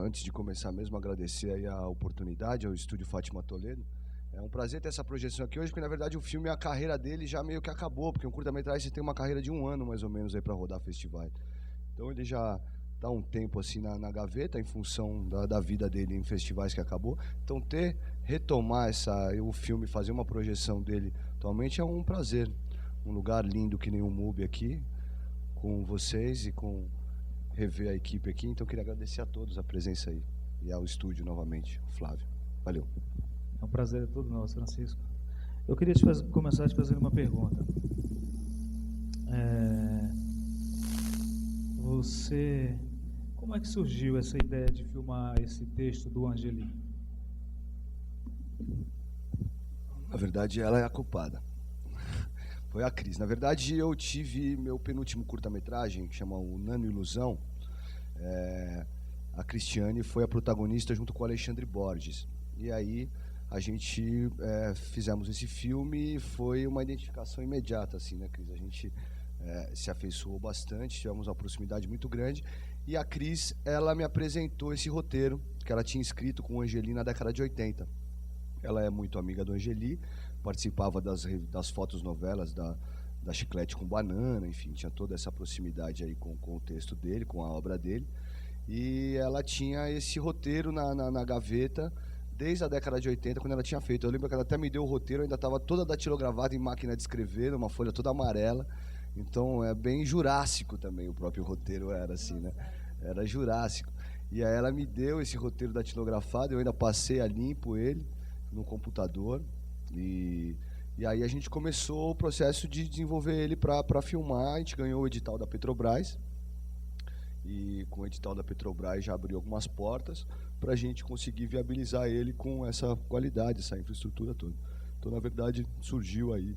antes de começar mesmo, agradecer aí a oportunidade ao Estúdio Fátima Toledo. É um prazer ter essa projeção aqui hoje, porque na verdade o filme, a carreira dele já meio que acabou, porque um curta-metragem tem uma carreira de 1 ano mais ou menos aí para rodar festivais. Então ele já está um tempo assim na gaveta, em função da vida dele em festivais que acabou. Então retomar o filme, fazer uma projeção dele atualmente é um prazer. Um lugar lindo que nem o MUBI aqui, com vocês e com rever a equipe aqui. Então eu queria agradecer a todos a presença aí e ao estúdio novamente, Flávio. Valeu. É um prazer todo nosso, Francisco. Eu queria começar te fazendo uma pergunta. Como é que surgiu essa ideia de filmar esse texto do Angeli? Na verdade, ela é a culpada. Foi a Cris. Na verdade, eu tive meu penúltimo curta-metragem, que chama O Nano Ilusão. A Cristiane foi a protagonista junto com o Alexandre Borges. E aí a gente fizemos esse filme e foi uma identificação imediata, assim, né, Cris? A gente se afeiçoou bastante, tivemos uma proximidade muito grande. E a Cris, ela me apresentou esse roteiro que ela tinha escrito com o Angeli na década de 80. Ela é muito amiga do Angeli, participava das fotos novelas da Chiclete com Banana, enfim, tinha toda essa proximidade aí com o texto dele, com a obra dele. E ela tinha esse roteiro na gaveta desde a década de 80, quando ela tinha feito. Eu lembro que ela até me deu o roteiro, ainda estava toda datilogravada em máquina de escrever, numa folha toda amarela. Então é bem jurássico também, o próprio roteiro era assim, né? Era jurássico. E aí ela me deu esse roteiro datilografado, eu ainda passei a limpo ele no computador. E aí a gente começou o processo de desenvolver ele para filmar. A gente ganhou o edital da Petrobras. E com o edital da Petrobras já abriu algumas portas para a gente conseguir viabilizar ele com essa qualidade, essa infraestrutura toda. Então, na verdade, surgiu aí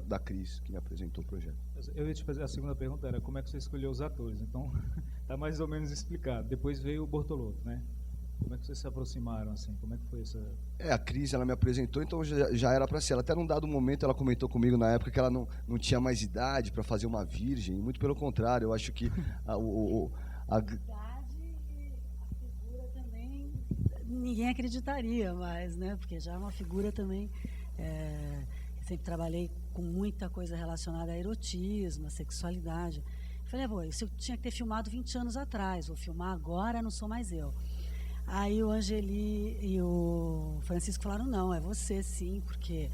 da Cris, que me apresentou o projeto. Eu ia te fazer a segunda pergunta, era como é que você escolheu os atores. Então, está mais ou menos explicado. Depois veio o Bortolotto, né? Como é que vocês se aproximaram, assim? Como é que foi essa... A Cris, ela me apresentou, então já era para ser. Ela até num dado momento, ela comentou comigo na época que ela não tinha mais idade para fazer uma virgem. Muito pelo contrário, eu acho que a figura também ninguém acreditaria mais, né? Porque já é uma figura também... sempre trabalhei com muita coisa relacionada a erotismo, a sexualidade. Falei, isso eu tinha que ter filmado 20 anos atrás, vou filmar agora, não sou mais eu. Aí o Angeli e o Francisco falaram, não, é você sim, porque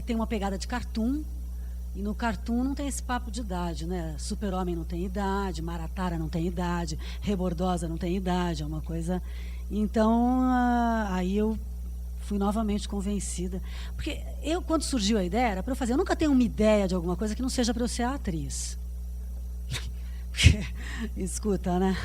tem uma pegada de cartoon, e no cartoon não tem esse papo de idade, né? Super-Homem não tem idade, Maratara não tem idade, Rebordosa não tem idade, é uma coisa... Então, aí eu fui novamente convencida. Porque quando surgiu a ideia, era para eu fazer. Eu nunca tenho uma ideia de alguma coisa que não seja para eu ser a atriz. Escuta, né?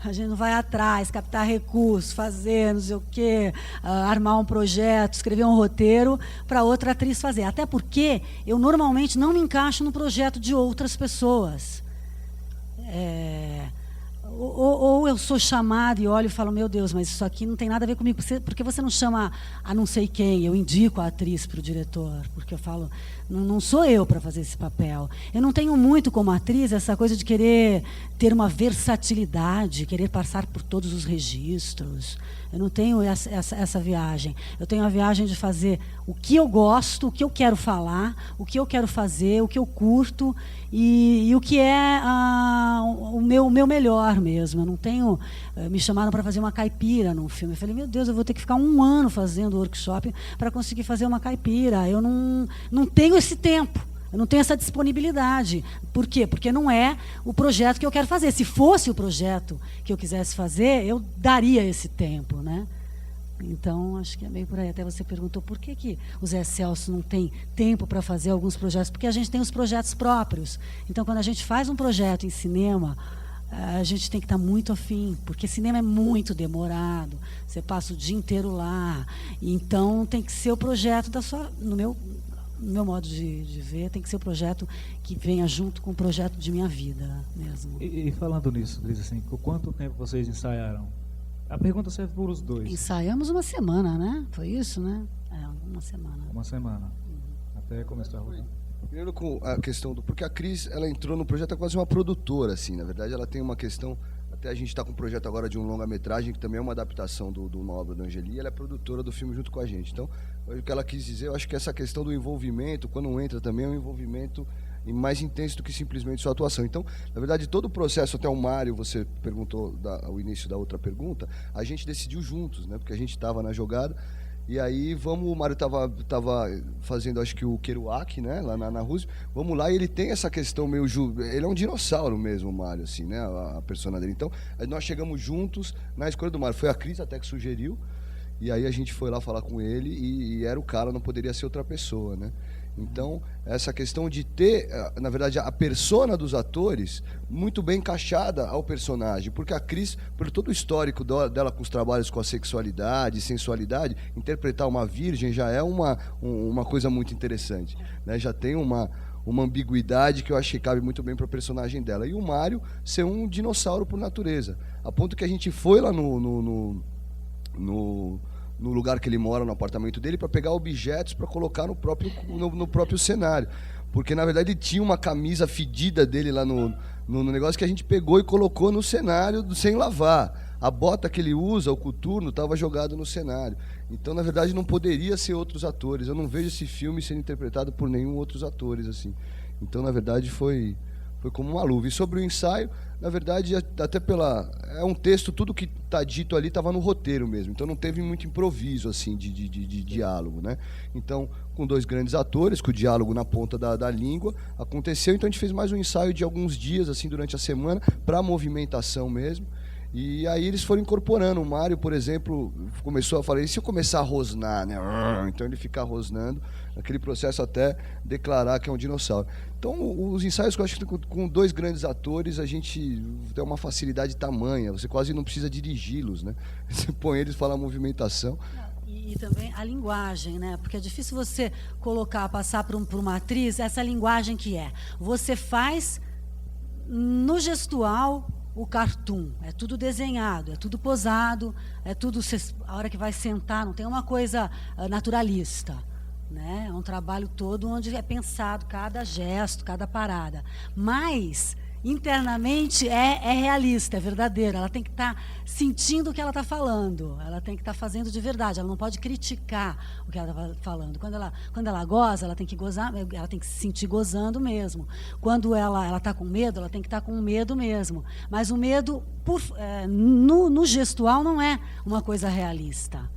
A gente não vai atrás, captar recursos, fazer não sei o quê, armar um projeto, escrever um roteiro para outra atriz fazer. Até porque eu normalmente não me encaixo no projeto de outras pessoas. Ou eu sou chamada e olho e falo, meu Deus, mas isso aqui não tem nada a ver comigo. Porque você não chama a não sei quem? Eu indico a atriz para o diretor. Porque eu falo, não sou eu para fazer esse papel. Eu não tenho muito como atriz essa coisa de querer ter uma versatilidade, querer passar por todos os registros. Eu não tenho essa viagem. Eu tenho a viagem de fazer o que eu gosto, o que eu quero falar, o que eu quero fazer, o que eu curto e o que é o meu melhor mesmo. Eu não tenho... Me chamaram para fazer uma caipira num filme. Eu falei, meu Deus, eu vou ter que ficar 1 ano fazendo workshop para conseguir fazer uma caipira. Eu não tenho esse tempo. Eu não tenho essa disponibilidade. Por quê? Porque não é o projeto que eu quero fazer. Se fosse o projeto que eu quisesse fazer, eu daria esse tempo, né? Então, acho que é meio por aí. Até você perguntou por que o Zé Celso não tem tempo para fazer alguns projetos. Porque a gente tem os projetos próprios. Então, quando a gente faz um projeto em cinema, a gente tem que estar muito afim, porque cinema é muito demorado. Você passa o dia inteiro lá. Então, tem que ser o projeto da sua... No meu modo de ver, tem que ser o projeto que venha junto com o projeto de minha vida mesmo. E falando nisso, Cris, assim, por quanto tempo vocês ensaiaram? A pergunta serve para os dois. Ensaiamos 1 semana, né? Foi isso, né? 1 semana. 1 semana. Até começar a rodar. Primeiro com a questão do... Porque a Cris, ela entrou no projeto quase uma produtora, assim. Na verdade, ela tem uma questão... Até a gente está com um projeto agora de um longa-metragem, que também é uma adaptação de uma obra da Angeli, ela é produtora do filme junto com a gente. Então, o que ela quis dizer, eu acho que essa questão do envolvimento, quando entra também, é um envolvimento mais intenso do que simplesmente sua atuação. Então, na verdade, todo o processo, até o Mário, você perguntou ao início da outra pergunta, a gente decidiu juntos, né? Porque a gente estava na jogada. E aí, o Mário tava fazendo, acho que o Kerouac, né, lá na Rússia. Vamos lá, e ele tem essa questão meio... Ele é um dinossauro mesmo, o Mário, assim, né, a persona dele. Então, nós chegamos juntos na escolha do Mário. Foi a Cris até que sugeriu, e aí a gente foi lá falar com ele, e era o cara, não poderia ser outra pessoa, né. Então, essa questão de ter, na verdade, a persona dos atores muito bem encaixada ao personagem. Porque a Cris, por todo o histórico dela com os trabalhos com a sexualidade, sensualidade, interpretar uma virgem já é uma coisa muito interessante, né? Já tem uma ambiguidade que eu acho que cabe muito bem para o personagem dela. E o Mário ser um dinossauro por natureza. A ponto que a gente foi lá no lugar que ele mora, no apartamento dele, para pegar objetos para colocar no próprio cenário. Porque, na verdade, ele tinha uma camisa fedida dele lá no negócio que a gente pegou e colocou no cenário sem lavar. A bota que ele usa, o coturno, estava jogado no cenário. Então, na verdade, não poderia ser outros atores. Eu não vejo esse filme sendo interpretado por nenhum outros atores, assim. Então, na verdade, foi como uma luva. E sobre o ensaio, na verdade, até é um texto, tudo que está dito ali estava no roteiro mesmo. Então não teve muito improviso, assim, de diálogo, né? Então, com 2 grandes atores, com o diálogo na ponta da língua, aconteceu. Então a gente fez mais um ensaio de alguns dias, assim, durante a semana, para movimentação mesmo. E aí eles foram incorporando. O Mário, por exemplo, começou a falar, e se eu começar a rosnar, né? Então ele fica rosnando, aquele processo até declarar que é um dinossauro. Então, os ensaios que eu acho que com 2 grandes atores, a gente tem uma facilidade tamanha, você quase não precisa dirigi-los, né? Você põe eles, fala a movimentação. E também a linguagem, né? Porque é difícil você passar para uma atriz essa linguagem que é. Você faz no gestual o cartoon, é tudo desenhado, é tudo posado, é tudo a hora que vai sentar, não tem uma coisa naturalista, né? É um trabalho todo onde é pensado cada gesto, cada parada. Mas internamente é realista, é verdadeiro. Ela tem que estar sentindo o que ela está falando. Ela tem que estar fazendo de verdade. Ela não pode criticar o que ela está falando. Quando ela goza, ela tem que gozar, ela tem que se sentir gozando mesmo. Quando ela está com medo, ela tem que estar com medo mesmo. Mas o medo, no gestual, não é uma coisa realista.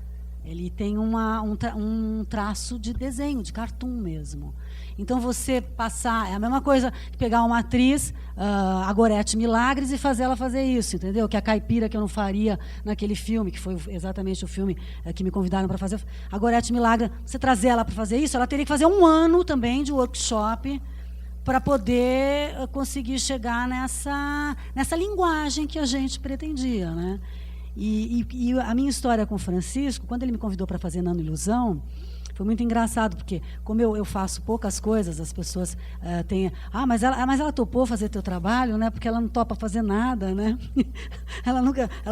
Ele tem um traço de desenho, de cartoon mesmo. Então, você passar... É a mesma coisa que pegar uma atriz, a Gorete Milagres, e fazer ela fazer isso, entendeu? Que a caipira que eu não faria naquele filme, que foi exatamente o filme que me convidaram para fazer. A Gorete Milagres, você trazer ela para fazer isso, ela teria que fazer 1 ano também de workshop para poder conseguir chegar nessa linguagem que a gente pretendia, né? E a minha história com o Francisco, quando ele me convidou para fazer Nano Ilusão, foi muito engraçado, porque como eu faço poucas coisas, as pessoas têm... mas ela topou fazer teu trabalho, né? Porque ela não topa fazer nada, né? ela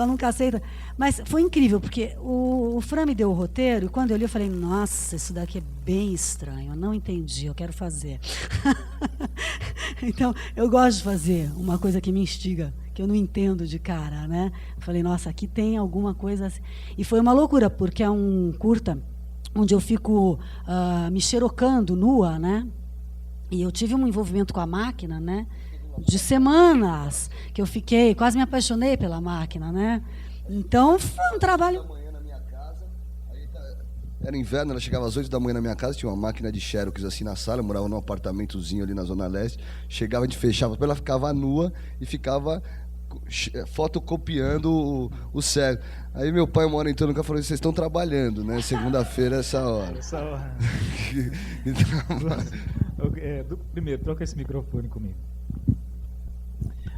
nunca aceita. Mas foi incrível, porque o Fran me deu o roteiro, e quando eu li, eu falei, nossa, isso daqui é bem estranho, eu não entendi, eu quero fazer. Então, eu gosto de fazer uma coisa que me instiga, que eu não entendo de cara, né? Eu falei, nossa, aqui tem alguma coisa assim. E foi uma loucura, porque é um curta onde eu fico me xerocando nua, né? E eu tive um envolvimento com a máquina, né? De semanas, que eu fiquei, quase me apaixonei pela máquina, né? Então, foi um trabalho... Era inverno, ela chegava às 8 da manhã na minha casa, tinha uma máquina de xerox assim na sala, eu morava num apartamentozinho ali na Zona Leste, chegava, a gente fechava, ela ficava nua e ficava fotocopiando o cego. Aí meu pai, uma hora entrou no carro e falou, vocês estão trabalhando, né? Segunda-feira é essa hora. Essa hora. Primeiro, troca esse microfone comigo.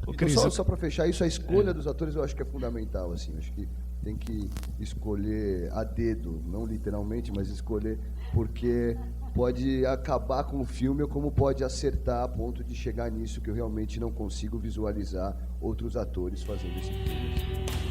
Então, só para fechar isso, a escolha dos atores eu acho que é fundamental, assim, acho que tem que escolher a dedo, não literalmente, mas escolher, porque pode acabar com o filme ou como pode acertar a ponto de chegar nisso que eu realmente não consigo visualizar outros atores fazendo esse filme.